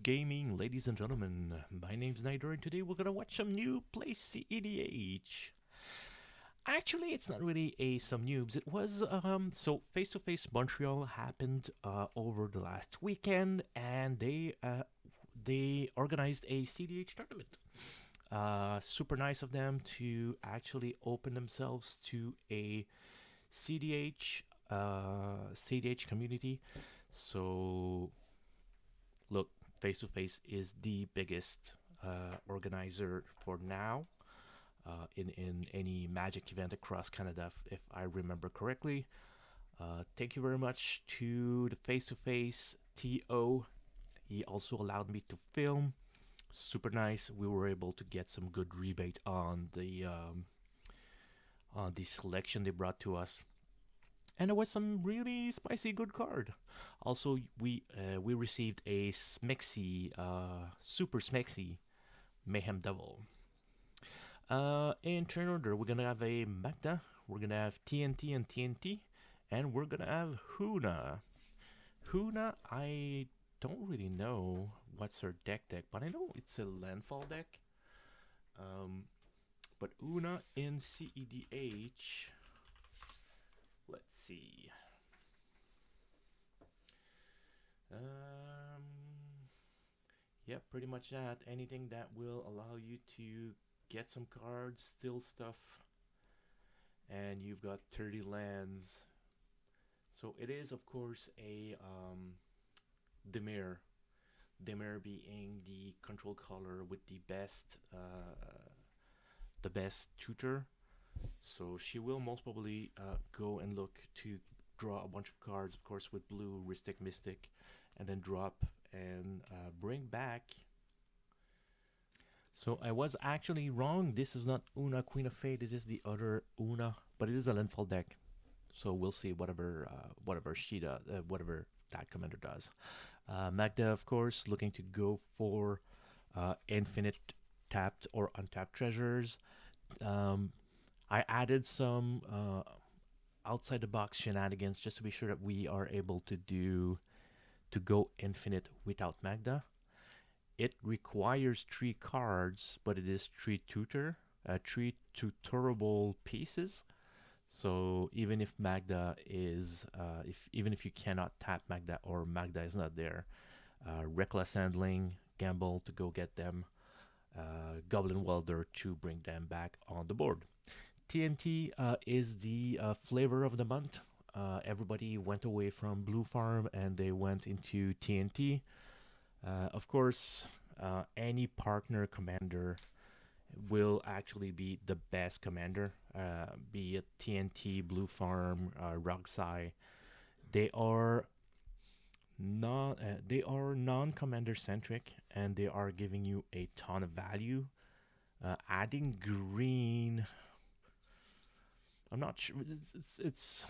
Gaming, ladies and gentlemen. My name's Nider, and today we're gonna watch some Noob play cEDH. Actually, it's not really some noobs. It was so face-to-face Montreal happened over the last weekend, and they organized a cEDH tournament. Super nice of them to actually open themselves to a cEDH community. So look, face to face is the biggest organizer for now in any Magic event across Canada, if I remember correctly. Thank you very much to the face to face TO. He also allowed me to film. Super nice. We were able to get some good rebate on the selection they brought to us, and it was some really spicy good card. Also, we received a Smexy, super Smexy Mayhem Devil. In turn order, we're gonna have a Magda, we're gonna have TnT and TnT, and we're gonna have Huna. Huna, I don't really know what's her deck, but I know it's a landfall deck. But Una in cEDH, let's see. Yeah, pretty much that. Anything that will allow you to get some cards, steal stuff, and you've got 30 lands. So it is, of course, a Demir. Demir being the control color with the best tutor. So she will most probably go and look to draw a bunch of cards, of course, with blue, Ristic, Mystic, and then drop and bring back. So I was actually wrong. This is not Una Queen of Fate. It is the other Una, but it is a landfall deck. So we'll see whatever she does, whatever that commander does. Magda, of course, looking to go for infinite tapped or untapped treasures. I added some outside the box shenanigans just to be sure that we are able to go infinite without Magda. It requires 3 cards, but it is 3 tutorable pieces. So even if Magda is, even if you cannot tap Magda or Magda is not there, reckless handling, gamble to go get them, Goblin Welder to bring them back on the board. TnT is the flavor of the month. Everybody went away from Blue Farm and they went into TnT. Of course, any partner commander will actually be the best commander, be it TnT, Blue Farm, Roxai. They are non-commander centric, and they are giving you a ton of value. Adding green, I'm not sure. It's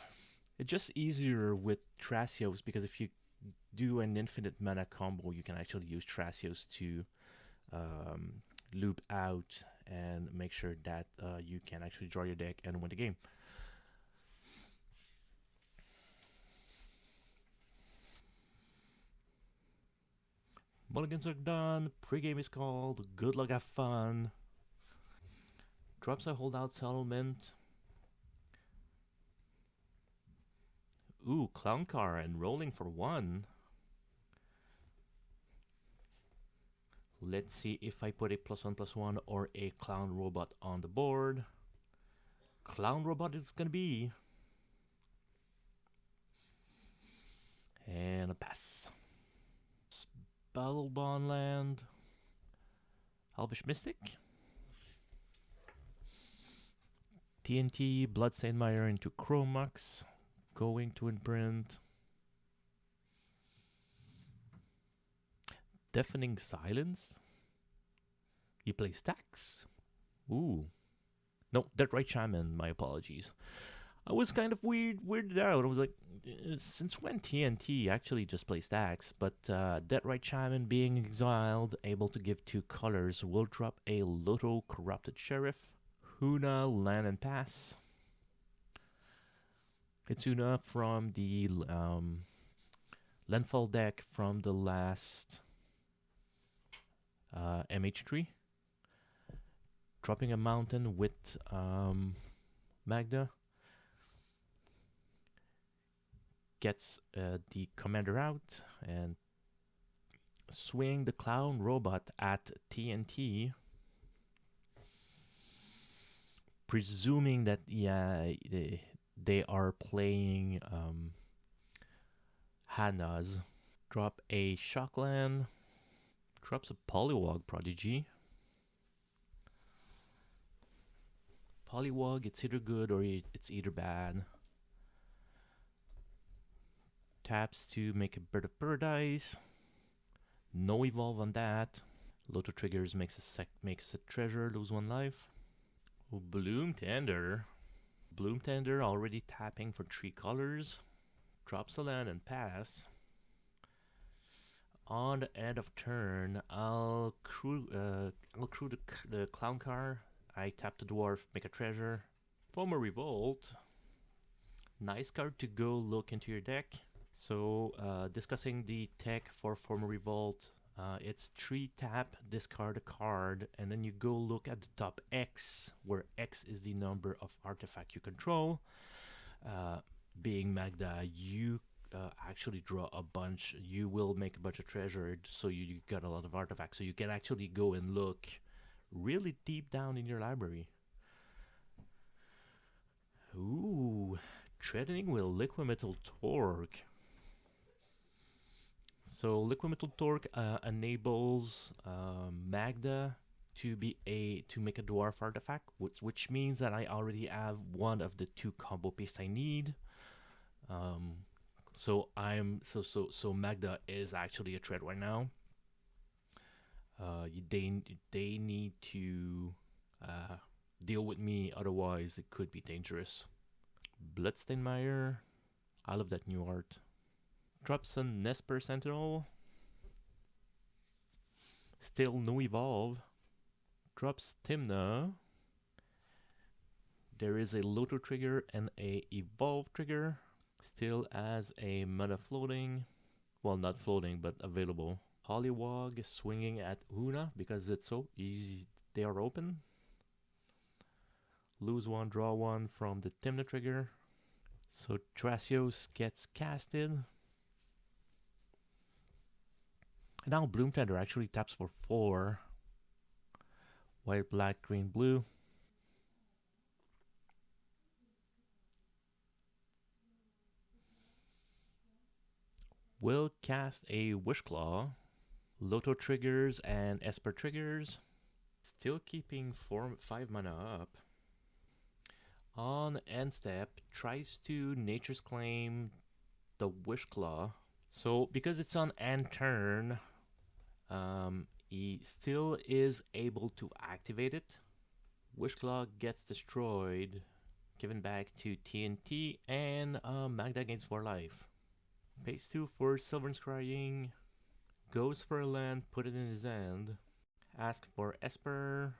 just easier with Thrasios, because if you do an infinite mana combo, you can actually use Thrasios to loop out and make sure that you can actually draw your deck and win the game. Mulligans are done. Pre-game is called. Good luck, have fun. Drops a holdout settlement. Ooh, Clown Car and rolling for 1. Let's see if I put a +1/+1 or a Clown Robot on the board. Clown Robot is gonna be. And a pass. Battle Bond land. Elvish Mystic. TnT, Bloodstained Mire into Chromux. Going to imprint. Deafening Silence. You play stacks. Ooh. No, Dead Right Shaman, my apologies. I was kind of weirded out. I was like, since when TnT actually just plays stacks? But Dead Right Shaman being exiled, able to give 2 colors, will drop a Loto Corrupted Sheriff. Huna, land and pass. It's Una from the landfall deck from the last MH3. Dropping a mountain with Magda. Gets the commander out and swing the clown robot at TnT, presuming that they are playing Hana's. Drop a Shockland, drops a Polywog Prodigy. Polywog, it's either good or it's either bad. Taps to make a Bird of Paradise. No evolve on that. Loto triggers makes a treasure lose 1 life. Oh, Bloom Tender. Bloom Tender already tapping for 3 colors. Drops a land and pass. On the end of turn, I'll crew the clown car. I tap the dwarf, make a treasure. Former Revolt. Nice card to go look into your deck. So, discussing the tech for Former Revolt. It's 3 tap, discard a card, and then you go look at the top X, where X is the number of artifact you control. Being Magda, you actually draw a bunch. You will make a bunch of treasure, so you got a lot of artifacts. So you can actually go and look really deep down in your library. Ooh, threatening with Liquimetal Torque. So Liquimetal Torque enables Magda to make a dwarf artifact, which means that I already have one of the 2 combo pieces I need. So Magda is actually a threat right now. They need to deal with me, otherwise it could be dangerous. Bloodstainmire, I love that new art. Drops a Nesper Sentinel. Still no evolve. Drops Timna. There is a Loto trigger and a evolve trigger. Still has a mana floating. Well, not floating, but available. Polywog swinging at Una because it's so easy. They are open. Lose 1, draw 1 from the Timna trigger. So Thrasios gets casted. Now Bloom Tender actually taps for 4. White, black, green, blue. Will cast a Wishclaw. Loto triggers and Esper triggers. Still keeping 5 mana up. On end step, tries to Nature's Claim the Wishclaw. So because it's on end turn, he still is able to activate it. Wishclaw gets destroyed, given back to TnT, and Magda gains 4 life. Pays 2 for Sylvan Scrying, goes for a land, put it in his hand, ask for Esper,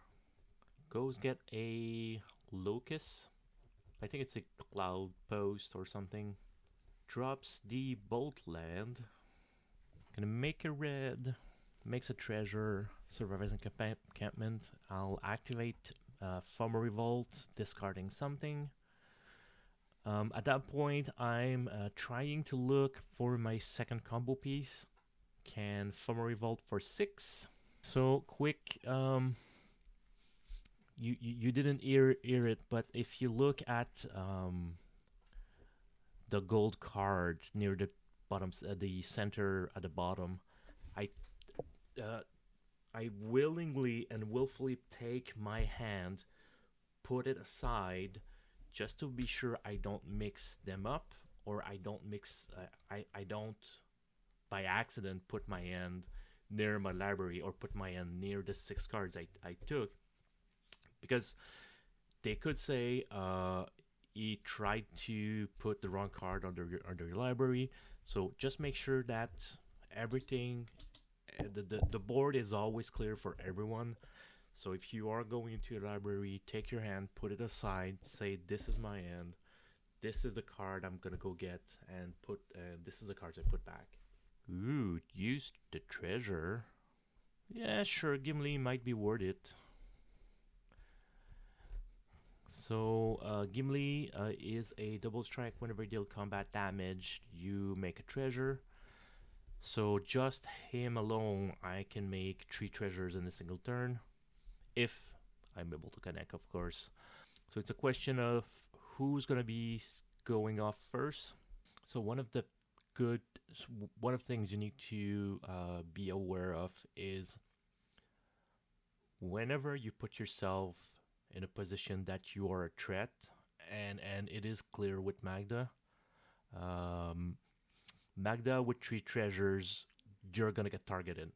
goes get a Locust. I think it's a Cloud Post or something. Drops the Bolt land. Gonna make a red, makes a treasure, survives encampment. I'll activate Former Revolt, discarding something. At that point, I'm trying to look for my second combo piece. Can Former Revolt for 6. So quick, you didn't hear it, but if you look at the gold card near the bottom, the center at the bottom, I I willingly and willfully take my hand, put it aside, just to be sure I don't mix them up, or I don't mix, I don't by accident put my hand near my library or put my hand near the 6 cards I took, because they could say he tried to put the wrong card under your library. So just make sure that everything, the board is always clear for everyone. So if you are going into your library, take your hand, put it aside, say this is my hand, this is the card I'm gonna go get, and this is the cards I put back. Ooh, used the treasure. Yeah, sure, Gimli might be worth it. So, Gimli is a double strike. Whenever you deal combat damage, you make a treasure. So, just him alone, I can make 3 treasures in a single turn. If I'm able to connect, of course. So, it's a question of who's going to be going off first. So, good, one of the things you need to be aware of is whenever you put yourself in a position that you are a threat, and it is clear with Magda. Um, Magda with 3 treasures, you're gonna get targeted.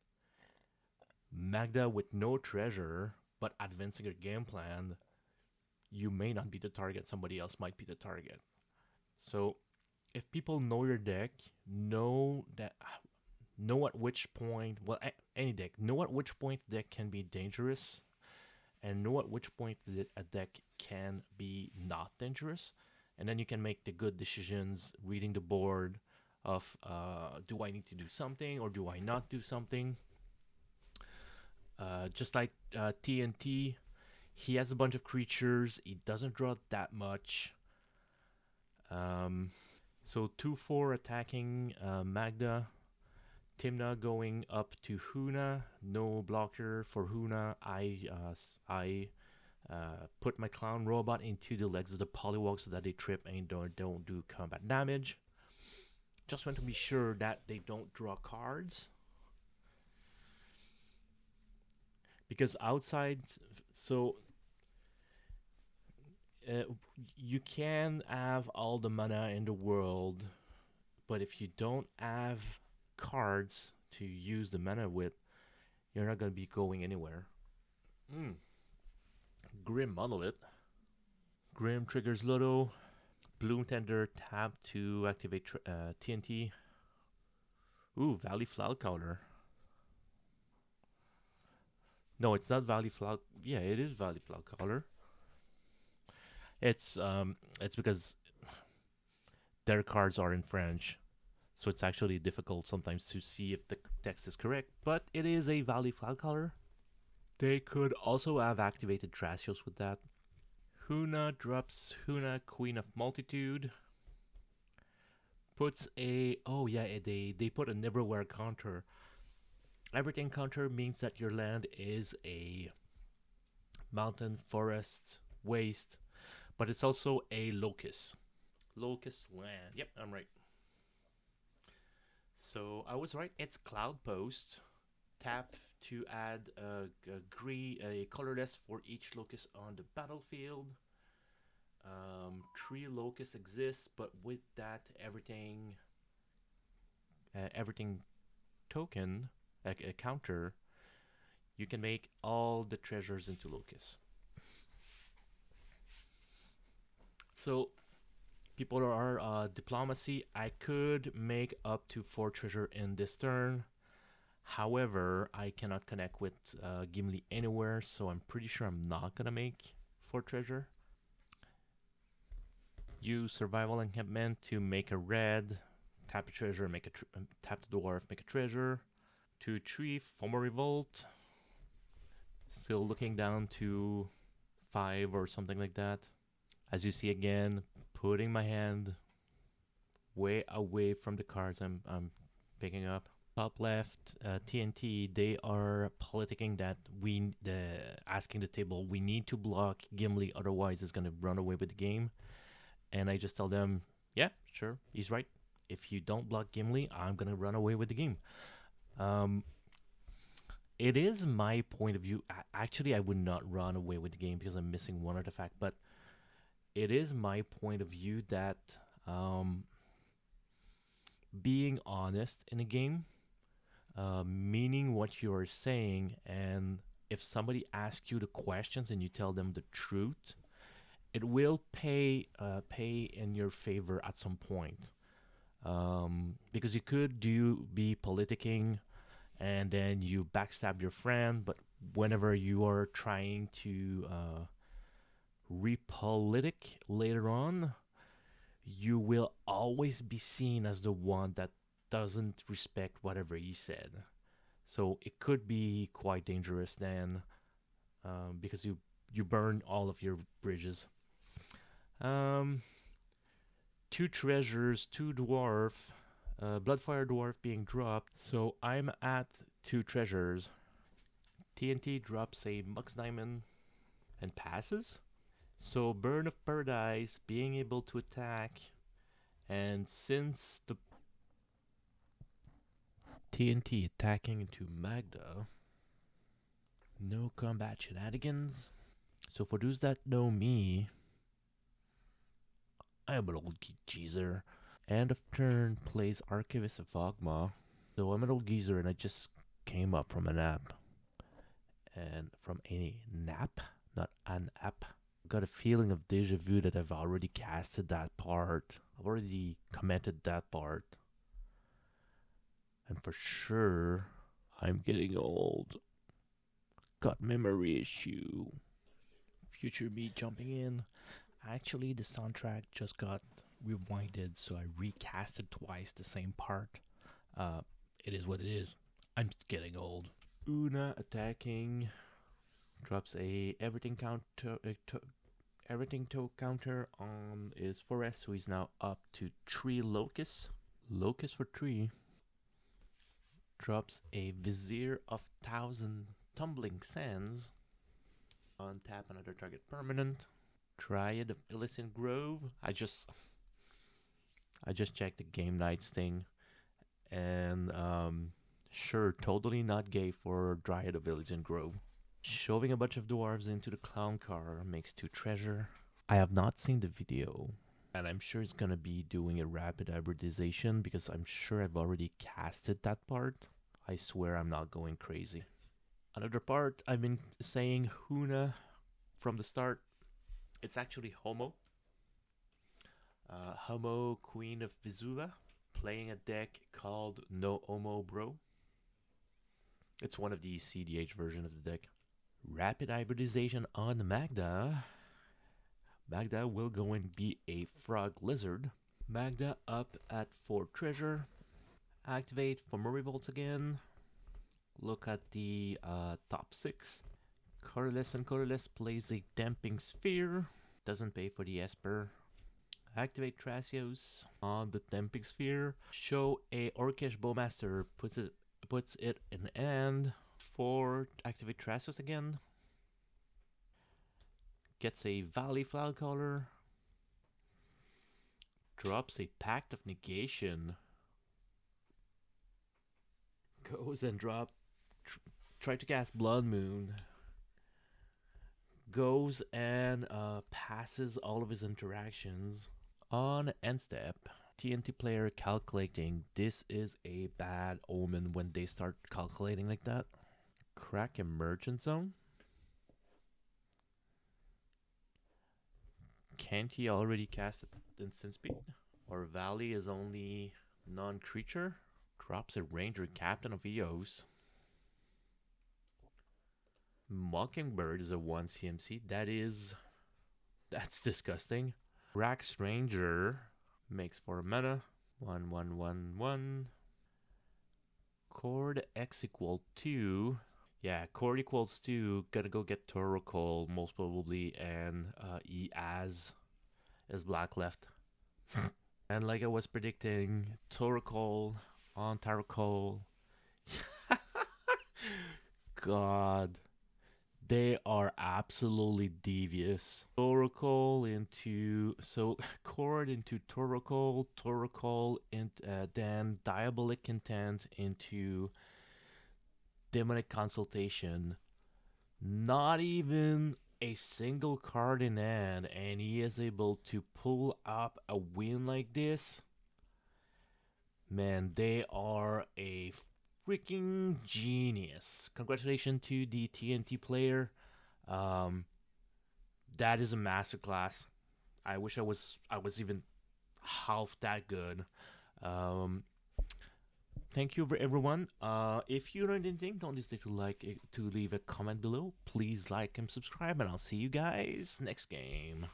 Magda with no treasure but advancing your game plan, you may not be the target. Somebody else might be the target. So if people know your deck, know at which point, well, any deck, know at which point the deck can be dangerous and know at which point a deck can be not dangerous. And then you can make the good decisions reading the board of do I need to do something or do I not do something. Just like TnT, he has a bunch of creatures. He doesn't draw that much. So 2-4 attacking Magda. Timna going up to Huna. No blocker for Huna. I put my clown robot into the legs of the polywog so that they trip and don't do combat damage. Just want to be sure that they don't draw cards. Because outside, so uh, you can have all the mana in the world, but if you don't have cards to use the mana with, you're not going to be going anywhere. Mm. Grim Monolith. Grim triggers Ludo. Bloom Tender tap to activate TnT. Ooh, Valley Flout counter. No, it's not Valley Flout. Yeah, it is Valley Flout counter. It's because their cards are in French, so it's actually difficult sometimes to see if the text is correct. But it is a Valley Flout color. They could also have activated Thrasios with that. Huna drops Huna, Queen of Multitude. Puts a they put a Neverwhere counter. Everything counter means that your land is a mountain, forest, waste, but it's also a locust. Locust land. Yep, I'm right. So I was right. It's Cloud Post. Tap to add a colorless for each locust on the battlefield. 3 locusts exist, but with that, everything token, a counter, you can make all the treasures into locusts. So people are diplomacy. I could make up to 4 treasure in this turn. However, I cannot connect with Gimli anywhere, so I'm pretty sure I'm not gonna make 4 treasure. Use survival encampment to make a red. Tap a treasure, tap the dwarf, make a treasure. 2-3, Former Revolt. Still looking down to 5 or something like that. As you see again, putting my hand way away from the cards I'm picking up. Top left, TnT, they are politicking that asking the table, we need to block Gimli, otherwise it's going to run away with the game. And I just tell them, yeah, sure, he's right. If you don't block Gimli, I'm going to run away with the game. Um, it is my point of view. Actually, I would not run away with the game because I'm missing one artifact, but it is my point of view that um, being honest in a game, meaning what you are saying, and if somebody asks you the questions and you tell them the truth, it will pay in your favor at some point. Because you could be politicking and then you backstab your friend, but whenever you are trying to repolitic later on, you will always be seen as the one that doesn't respect whatever he said. So it could be quite dangerous then, because you burn all of your bridges. Um, two treasures, two dwarf, Bloodfire dwarf being dropped. So I'm at two treasures. TnT drops a Mux Diamond and passes. So Burn of Paradise being able to attack, and since the TnT attacking into Magda, no combat shenanigans. So for those that know me, I am an old geezer. End of turn plays Archivist of Ogma. So I'm an old geezer and I just came up from a nap. And from a nap, not an app. Got a feeling of deja vu that I've already casted that part. I've already commented that part. And for sure, I'm getting old. Got memory issue. Future me jumping in. Actually, the soundtrack just got rewinded, so I recasted twice the same part. It is what it is. I'm getting old. Una attacking. Drops a everything to counter on his forest, so he's now up to 3 locusts. Locust for 3. Drops a Vizier of 1,000 Tumbling Sands. Untap another target permanent. Dryad of Illicent Grove. I just checked the game nights thing, and sure, totally not gay for Dryad of Illicent Grove. Shoving a bunch of dwarves into the clown car makes 2 treasure. I have not seen the video, and I'm sure it's gonna be doing a rapid hybridization because I'm sure I've already casted that part. I swear I'm not going crazy. Another part, I've been saying Huna from the start. It's actually Homo. Homo, Queen of Vizula, playing a deck called No Homo Bro. It's one of the cEDH version of the deck. Rapid hybridization on Magda. Magda will go and be a frog lizard. Magda up at 4 treasure. Activate for more revolts again. Look at the top 6. Colorless and Colorless plays a Damping Sphere. Doesn't pay for the Esper. Activate Thrasios on the Damping Sphere. Show a Orcish Bowmaster. Puts it in hand. 4. Activate Thrasios again. Gets a Valley Flowercaller. Drops a Pact of Negation. Goes and try to cast Blood Moon. Goes and passes all of his interactions. On end step, TnT player calculating. This is a bad omen when they start calculating like that. Crack Emergent Zone. Can't he already cast it instant speed? Or Valley is only non-creature? Drops a Ranger Captain of Eos. Mockingbird is a 1 CMC. That's disgusting. Rax Ranger makes 4 mana. 1/1/1/1. Chord X equal 2. Yeah, chord equals 2. Gonna go get Torokol most probably, and he has his black left. And like I was predicting, Torokol on Tarokol. God. They are absolutely devious. Torokol into Chord into Torokol into then Diabolic Intent into Demonic Consultation. Not even a single card in hand, and he is able to pull up a win like this. Man, they are a freaking genius. Congratulations to the TnT player. That is a masterclass. I wish I was even half that good. Thank you for everyone. If you learned anything, don't hesitate to leave a comment below. Please like and subscribe, and I'll see you guys next game.